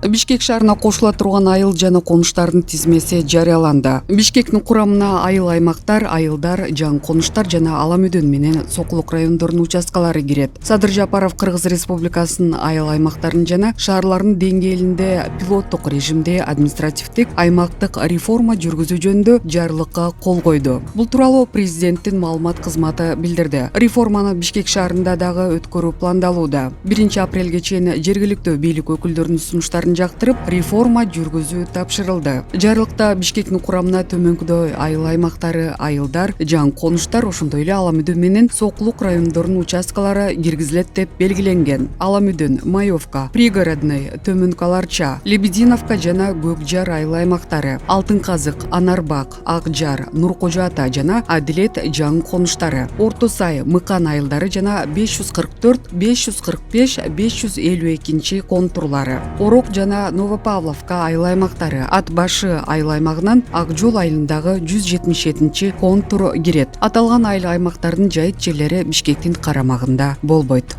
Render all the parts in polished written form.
Бишкек шаарына кошула турган айыл жана конуштардын тизмеси жарыяланды. Бишкектин курамына айыл аймактар, айылдар, жаңы конуштар жана Аламөдөн менен Сокулук райондорунун участкалары кирет. Садыр Жапаров Кыргыз Республикасынын айыл аймактарын жана шаарлардын деңгээлинде пилоттук режимде административдик аймактык реформа жүргүзүү жөнүндө жарлыкка кол койду. Бул тууралуу президенттин маалымат кызматы билдирди. Реформаны Бишкек шаарында дагы өткөрүү пландалууда. 1 апрелге чейин жергиликтүү бийлик өкүлдөрүнүн сунуштарын жактырып, реформа жүргүзүү тапшырылды. Жарлыкта Бишкектин курамына төмөнкүдөй айыл аймактары, айылдар, жаңы конуштар, ошондой эле Аламөдөн менен Сокулук райондорунун участкалары киргизилет деп белгиленген. Аламөдөн, Маевка, Пригородный, Төмөнкү Аларча, Лебединовка жана Көкжар айыл аймактары, Алтын Казык, Анарбак, Акжар, Нуркожо Ата жана Адилет жаңы конуштары, Орто Сай, Мыкан айылдары жана 544, 545, 552 контурлары, Орок жана Новопавловка айыл аймактары, Ат башы айыл аймагынан Ак жол айылындагы 177 контур кирет. Аталган айыл аймактардын жайыт жерлери Бишкектин карамагында болбойт.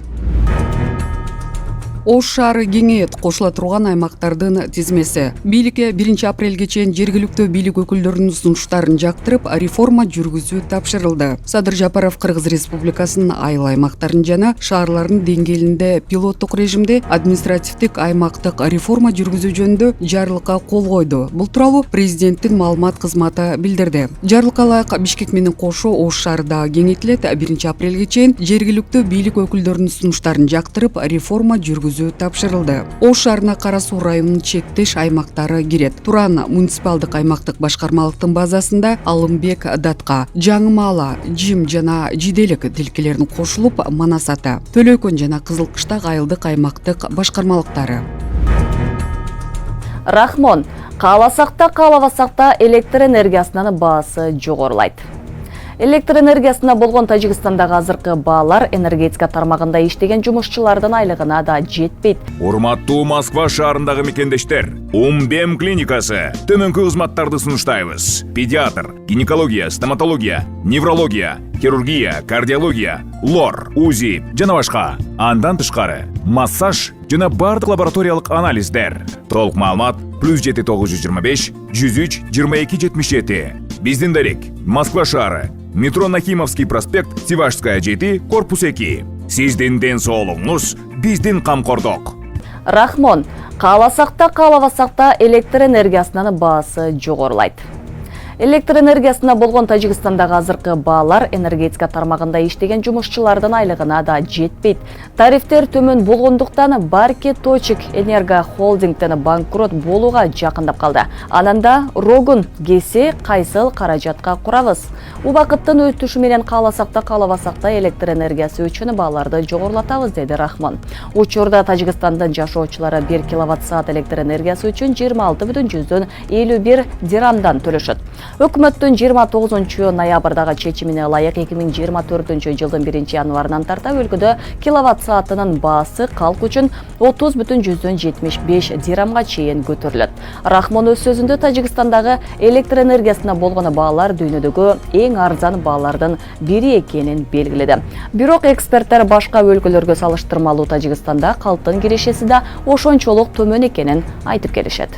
Ош шаары кеңейет, кошула турган аймактардын тизмеси. Бийликке 1 апрелге чейин жергиликтүү бийлик өкүлдөрүнүн сунуштарын жактырып, реформа жүргүзүү тапшырылды. Садыр Жапаров Кыргыз Республикасынын айыл аймактарын жана шаарлардын деңгээлинде пилоттук режимде административдик аймактык реформа жүргүзүү жөнүндө жарлыкка кол койду. Бул тууралуу президенттин маалымат кызматы билдирди. Жарлыкка ылайык Бишкек менен кошо Ош шаары дагы кеңейтилет. 1 апрелге чейин жергиликтүү бийлик өкүлдөрүнүн сунуштарын жактырып, реформа жүргүзүү тапшырылды. Ош шаарына Карасуу районунун чектеш аймактары кирет. Туран муниципалдык аймактык башкармалыктын базасында Алымбек, Датка, Жаңы Маала, Жим жана Жиделек тилкелерин кошулуп, Манас Ата, Төлөйкөн жана Кызыл Кыштак айылдык аймактык башкармалыктары. Рахмон, кааласак да каалабасак да электр энергиясынын баасы жогорулайт. Электр энергиясына болгон Тажикстандагы азыркы баалар энергетика тармагында иштеген жумушчулардын айлыгына да жетпейт. Урматтуу Москва шаарындагы мекендештер, Умбем клиникасы төмөнкү кызматтарды сунуштайбыз. Педиатр, гинекология, стоматология, неврология, хирургия, кардиология, лор, УЗИ жана башка. Андан тышкары массаж жана бардык лабораториялык анализдер. Толук маалымат +7 925 103 22 77. Биздин дарек Москва шаары, метро Нахимовский проспект, Севашская 7, корпус 2. Сиздин ден соолугуңуз биздин камкордук. Рахмон, кааласак да каалабасак да электр энергиясынын баасы жогорулайт. Электр энергиясына болгон Тажикстандагы азыркы баалар энергетика тармагында иштеген жумушчулардын айлыгына да жетпейт. Тарифтер төмөн болгондуктан Барки Точек Энерго холдингтен банкрот болууга жакындап калды. Ананда Рогун кесе кайсыл каражатка курабыз. Убакыттын өтүшү менен кааласак да каалабасак да электр энергиясы үчүн бааларды жогорулатабыз, деди Рахмон. Учурда Тажикстандын жашоочулары 1 киловатт-саат электр энергиясы үчүн 26,51 дирамдан төлөшөт. Өкмөттүн 29 ноябрдагы чечимине ылайык 2024 жылдын 1 январынан тарта өлкөдө киловатт саатынын баасы калк үчүн 30,75 дирамга чейин көтөрүлөт. Рахмон өз сөзүндө Тажикстандагы электр энергиясына болгон баалар дүйнөдөгү эң арзан баалардын бири экенин белгиледи. Бирок эксперттер башка өлкөлөргө салыштырмалуу Тажикстанда калктын кирешеси да ошончолук төмөн экенин айтып келишет.